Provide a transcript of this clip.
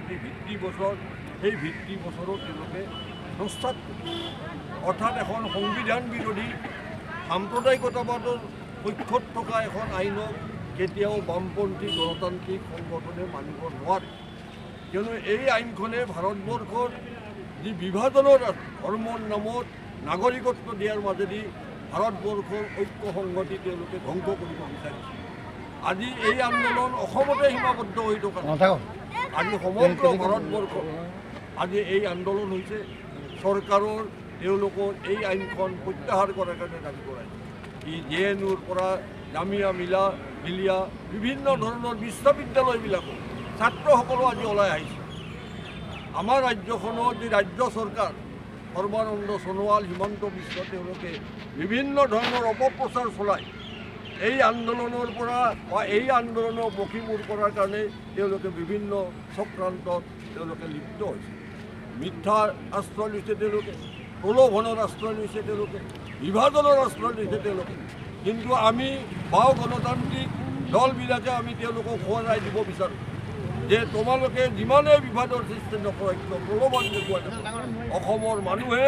যি ভিত্তি বছৰ সেই ভিত্তি বছৰত তেওঁলোকে সংস্থাত অৰ্থাৎ এখন সংবিধান বিৰোধী সাম্প্ৰদায়িকতাবাদৰ পক্ষত থকা এখন আইনক কেতিয়াও বামপন্থী গণতান্ত্ৰিক সংগঠনে মানিব নোৱাৰে। কিয়নো এই আইনখনে ভাৰতবৰ্ষৰ যি বিভাজনৰ ধৰ্মৰ নামত নাগৰিকত্ব দিয়াৰ মাজেদি ভাৰতবৰ্ষৰ ঐক্য সংগতি তেওঁলোকে ধ্বংস কৰিব বিচাৰিছে। আজি এই আন্দোলন অসমতে সীমাবদ্ধ হৈ থকা আজি সমগ্ৰ ভাৰতবৰ্ষত আজি এই আন্দোলন হৈছে চৰকাৰৰ তেওঁলোকৰ এই আইনখন প্ৰত্যাহাৰ কৰাৰ কাৰণে দাবী কৰাইছে। ই JNUৰ পৰা জামিয়া মিলিয়া বিভিন্ন ধৰণৰ বিশ্ববিদ্যালয়বিলাকত ছাত্ৰসকলো আজি ওলাই আহিছে। আমাৰ ৰাজ্যখনৰ যি ৰাজ্য চৰকাৰ সৰ্বানন্দ সোণোৱাল হিমন্ত বিশ্ব তেওঁলোকে বিভিন্ন ধৰণৰ অপপ্ৰচাৰ চলায় এই আন্দোলনৰ পৰা বা এই আন্দোলনক মষিমূৰ কৰাৰ কাৰণে তেওঁলোকে বিভিন্ন চক্ৰান্তত তেওঁলোকে লিপ্ত হৈছে। মিথ্যাৰ আশ্ৰয় লৈছে তেওঁলোকে, প্ৰলোভনৰ আশ্ৰয় লৈছে তেওঁলোকে, বিভাজনৰ আশ্ৰয় লৈছে তেওঁলোকে। কিন্তু আমি বাও গণতান্ত্ৰিক দলবিলাকে আমি তেওঁলোকক সোঁৱৰাই দিব বিচাৰোঁ যে তোমালোকে যিমানেই বিবাদৰ সৃষ্টি নকৰা কিয়, প্ৰলোভন দেখুৱাই অসমৰ মানুহে